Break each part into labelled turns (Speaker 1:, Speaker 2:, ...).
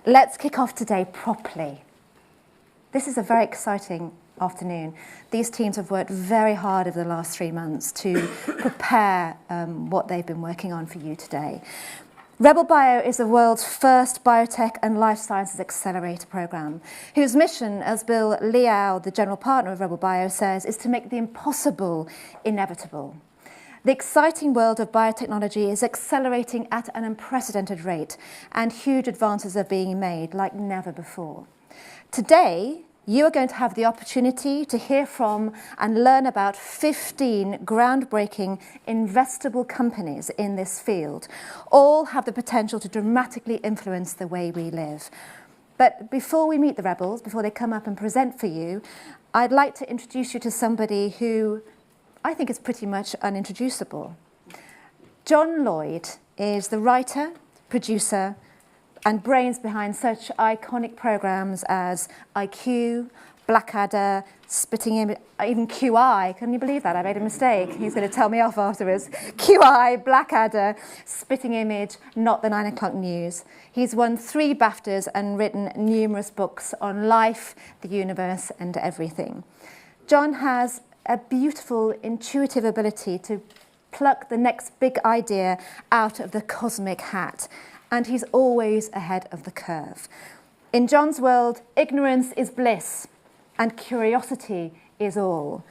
Speaker 1: Let's kick off today properly. This is a very exciting afternoon. These teams have worked very hard over the last 3 months to prepare what they've been working on for you today. RebelBio is the world's first biotech and life sciences accelerator program, whose mission, as Bill Liao, the general partner of RebelBio, says, is to make the impossible inevitable. The exciting world of biotechnology is accelerating at an unprecedented rate, and huge advances are being made like never before. Today, you are going to have the opportunity to hear from and learn about 15 groundbreaking investable companies in this field. All have the potential to dramatically influence the way we live. But before we meet the rebels, before they come up and present for you, I'd like to introduce you to somebody who I think is pretty much unintroducible. John Lloyd is the writer, producer, and brains behind such iconic programs as IQ, Blackadder, Spitting Image, even QI. Can you believe that? I made a mistake. He's going to tell me off afterwards. QI, Blackadder, Spitting Image, Not the 9 o'clock News. He's won 3 BAFTAs and written numerous books on life, the universe, and everything. John has a beautiful, intuitive ability to pluck the next big idea out of the cosmic hat, and he's always ahead of the curve. In John's world, ignorance is bliss, and curiosity is all.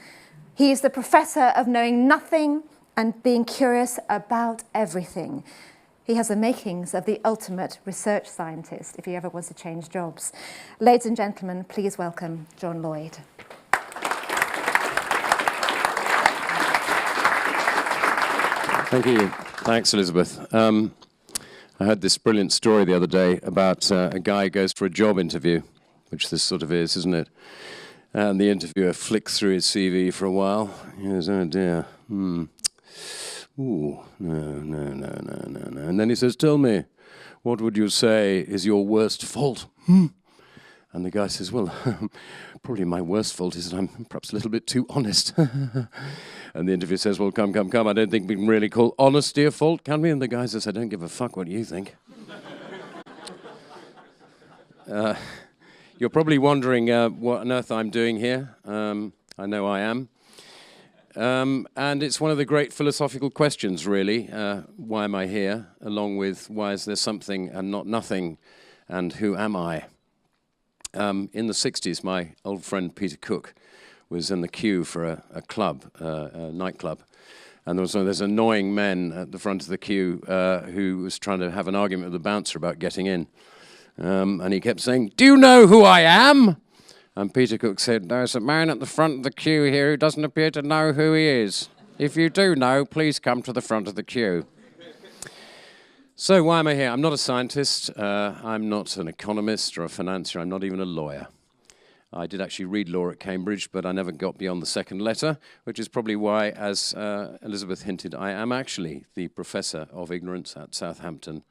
Speaker 1: He is the professor of knowing nothing and being curious about everything. He has the makings of the ultimate research scientist, if he ever wants to change jobs. Ladies and gentlemen, please welcome John Lloyd.
Speaker 2: Thank you. Thanks, Elizabeth. I heard this brilliant story the other day about a guy who goes for a job interview, which this sort of is, isn't it? And the interviewer flicks through his CV for a while. He goes, oh dear, Ooh, no. And then he says, tell me, what would you say is your worst fault? And the guy says, well, probably my worst fault is that I'm perhaps a little bit too honest. And the interviewer says, well, come, I don't think we can really call honesty a fault, can we? And the guy says, I don't give a fuck what you think. You're probably wondering what on earth I'm doing here. I know I am. And it's one of the great philosophical questions, really. Why am I here? Along with why is there something and not nothing? And who am I? In the 60s, my old friend Peter Cook was in the queue for a club, a nightclub. And there was one of those annoying men at the front of the queue who was trying to have an argument with the bouncer about getting in. And he kept saying, do you know who I am? And Peter Cook said, there's a man at the front of the queue here who doesn't appear to know who he is. If you do know, please come to the front of the queue. So why am I here? I'm not a scientist. I'm not an economist or a financier. I'm not even a lawyer. I did actually read law at Cambridge, but I never got beyond the second letter, which is probably why, as Elizabeth hinted, I am actually the professor of ignorance at Southampton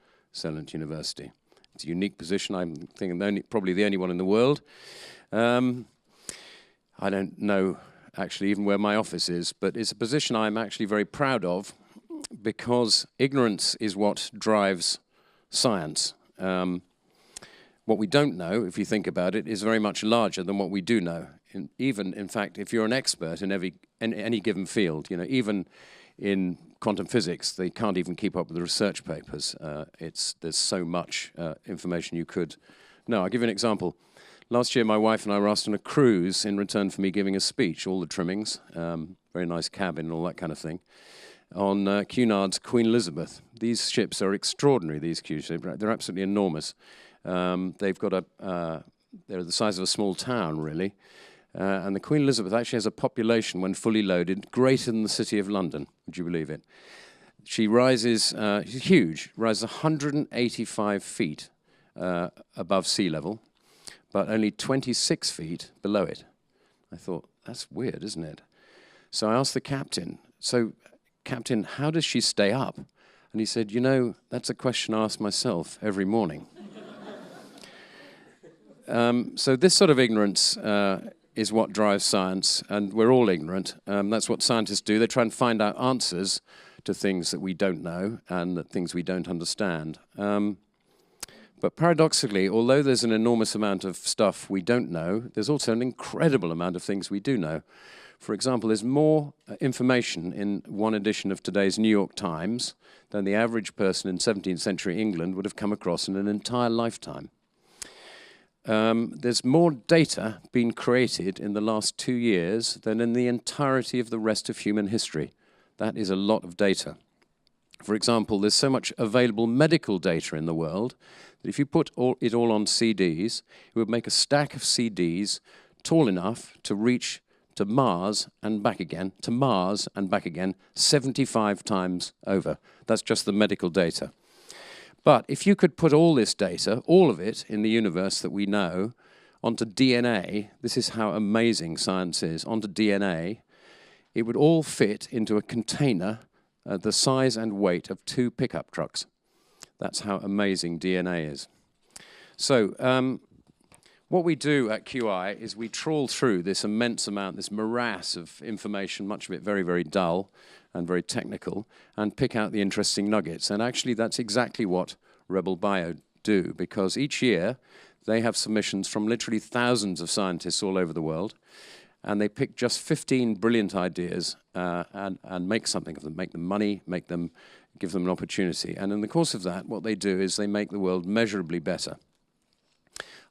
Speaker 2: University. It's a unique position. I'm thinking probably the only one in the world. I don't know actually even where my office is, but it's a position I'm actually very proud of, because ignorance is what drives science. What we don't know, if you think about it, is very much larger than what we do know. In fact, if you're an expert in any given field, even in quantum physics, they can't even keep up with the research papers. There's so much information you could know. I'll give you an example. Last year, my wife and I were asked on a cruise in return for me giving a speech, all the trimmings, very nice cabin and all that kind of thing, on Cunard's Queen Elizabeth. These ships are extraordinary, these cruise ships. They're absolutely enormous. They've got they're the size of a small town, really. And the Queen Elizabeth actually has a population, when fully loaded, greater than the city of London. Would you believe it? She rises, she's huge, rises 185 feet above sea level, but only 26 feet below it. I thought, that's weird, isn't it? So I asked the captain, so Captain, how does she stay up? And he said, that's a question I ask myself every morning. So this sort of ignorance is what drives science, and we're all ignorant. That's what scientists do. They try and find out answers to things that we don't know and that things we don't understand. But paradoxically, although there's an enormous amount of stuff we don't know, there's also an incredible amount of things we do know. For example, there's more information in one edition of today's New York Times than the average person in 17th century England would have come across in an entire lifetime. There's more data being created in the last 2 years than in the entirety of the rest of human history. That is a lot of data. For example, there's so much available medical data in the world that if you put it all on CDs, it would make a stack of CDs tall enough to reach to Mars and back again, 75 times over. That's just the medical data. But if you could put all this data, all of it in the universe that we know, onto DNA, this is how amazing science is, onto DNA, it would all fit into a container the size and weight of 2 pickup trucks. That's how amazing DNA is. So what we do at QI is we trawl through this immense amount, this morass of information, much of it very, very dull and very technical, and pick out the interesting nuggets. And actually, that's exactly what RebelBio do, because each year they have submissions from literally thousands of scientists all over the world, and they pick just 15 brilliant ideas and make something of them, make them money, give them an opportunity. And in the course of that, what they do is they make the world measurably better.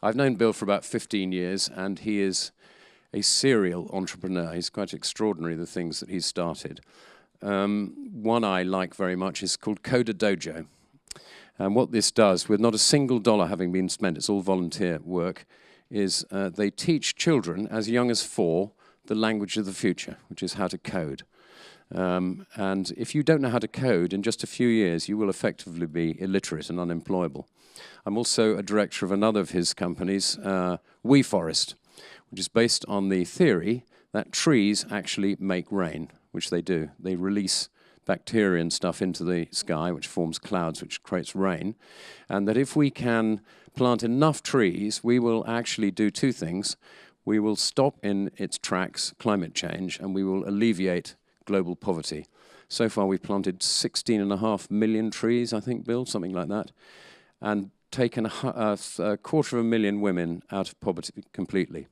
Speaker 2: I've known Bill for about 15 years, and he is a serial entrepreneur. He's quite extraordinary, the things that he's started. One I like very much is called Coder Dojo. And what this does, with not a single dollar having been spent, it's all volunteer work, is they teach children as young as 4 the language of the future, which is how to code. And if you don't know how to code, in just a few years, you will effectively be illiterate and unemployable. I'm also a director of another of his companies, WeForest, which is based on the theory that trees actually make rain, which they do. They release bacteria and stuff into the sky, which forms clouds, which creates rain. And that if we can plant enough trees, we will actually do 2 things. We will stop in its tracks climate change, and we will alleviate global poverty. So far, we've planted 16.5 million trees, I think, Bill, something like that, and taken a 250,000 women out of poverty completely.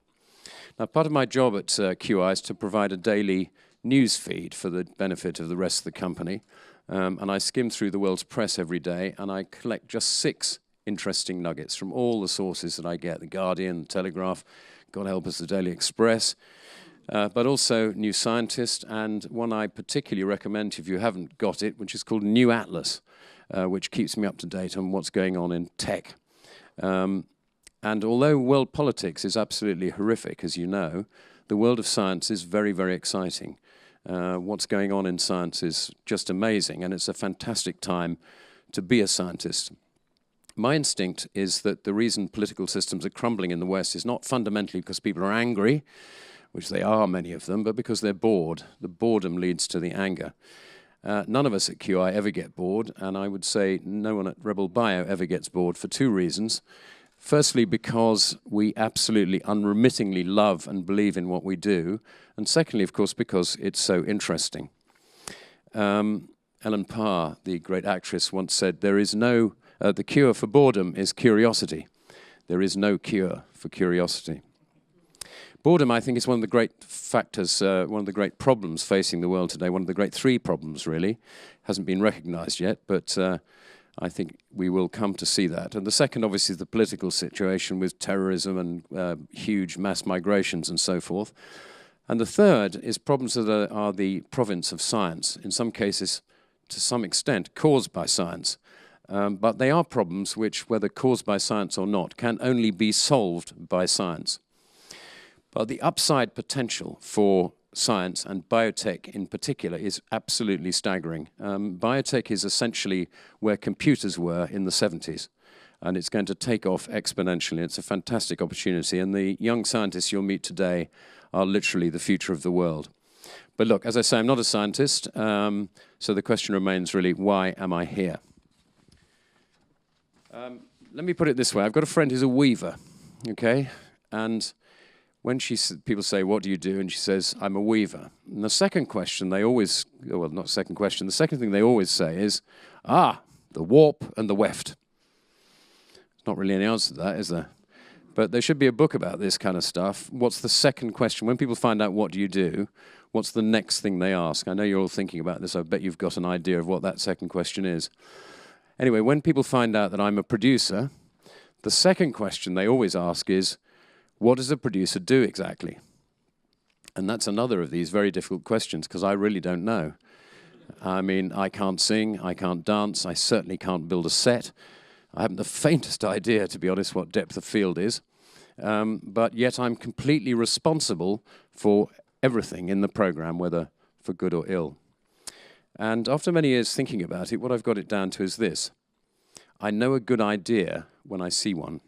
Speaker 2: Now, part of my job at QI is to provide a daily news feed for the benefit of the rest of the company, and I skim through the world's press every day, and I collect just 6 interesting nuggets from all the sources that I get, The Guardian, The Telegraph, God help us, the Daily Express, but also New Scientist, and one I particularly recommend if you haven't got it, which is called New Atlas, which keeps me up to date on what's going on in tech. And although world politics is absolutely horrific, as you know, the world of science is very, very exciting. What's going on in science is just amazing, and it's a fantastic time to be a scientist. My instinct is that the reason political systems are crumbling in the West is not fundamentally because people are angry, which they are, many of them, but because they're bored. The boredom leads to the anger. None of us at QI ever get bored, and I would say no one at RebelBio ever gets bored for 2 reasons. Firstly, because we absolutely unremittingly love and believe in what we do, and secondly, of course, because it's so interesting. Ellen Parr, the great actress, once said, "There is no, the cure for boredom is curiosity. There is no cure for curiosity." Boredom, I think, is one of the great factors, one of the great problems facing the world today, one of the great 3 problems, really. Hasn't been recognized yet, but I think we will come to see that. And the second, obviously, is the political situation with terrorism and huge mass migrations and so forth. And the third is problems that are the province of science, in some cases, to some extent, caused by science. But they are problems which, whether caused by science or not, can only be solved by science. But the upside potential for science, and biotech in particular, is absolutely staggering. Biotech is essentially where computers were in the 70s, and it's going to take off exponentially. It's a fantastic opportunity, and the young scientists you'll meet today are literally the future of the world. But look, as I say, I'm not a scientist, so the question remains really, why am I here? Let me put it this way. I've got a friend who's a weaver, okay? And when people say, "What do you do?" and she says, "I'm a weaver." And the second question they always, well, not second question, the second thing they always say is, "Ah, the warp and the weft." Not really any answer to that, is there? But there should be a book about this kind of stuff. What's the second question? When people find out what do you do, what's the next thing they ask? I know you're all thinking about this. I bet you've got an idea of what that second question is. Anyway, when people find out that I'm a producer, the second question they always ask is, what does a producer do exactly? And that's another of these very difficult questions, because I really don't know. I mean, I can't sing, I can't dance, I certainly can't build a set. I haven't the faintest idea, to be honest, what depth of field is. But yet I'm completely responsible for everything in the program, whether for good or ill. And after many years thinking about it, what I've got it down to is this. I know a good idea when I see one.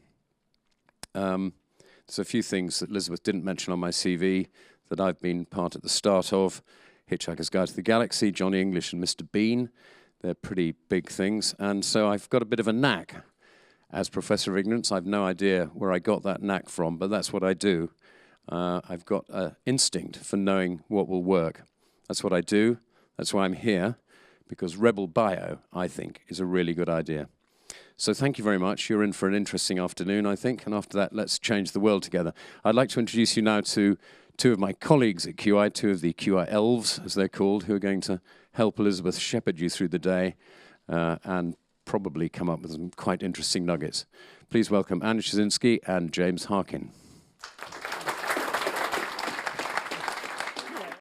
Speaker 2: There's a few things that Elizabeth didn't mention on my CV that I've been part at the start of. Hitchhiker's Guide to the Galaxy, Johnny English and Mr. Bean. They're pretty big things. And so I've got a bit of a knack. As Professor of Ignorance, I've no idea where I got that knack from, but that's what I do. I've got an instinct for knowing what will work. That's what I do. That's why I'm here, because RebelBio, I think, is a really good idea. So thank you very much. You're in for an interesting afternoon, I think, and after that, let's change the world together. I'd like to introduce you now to two of my colleagues at QI, two of the QI elves, as they're called, who are going to help Elizabeth shepherd you through the day and probably come up with some quite interesting nuggets. Please welcome Anna Szynski and James Harkin.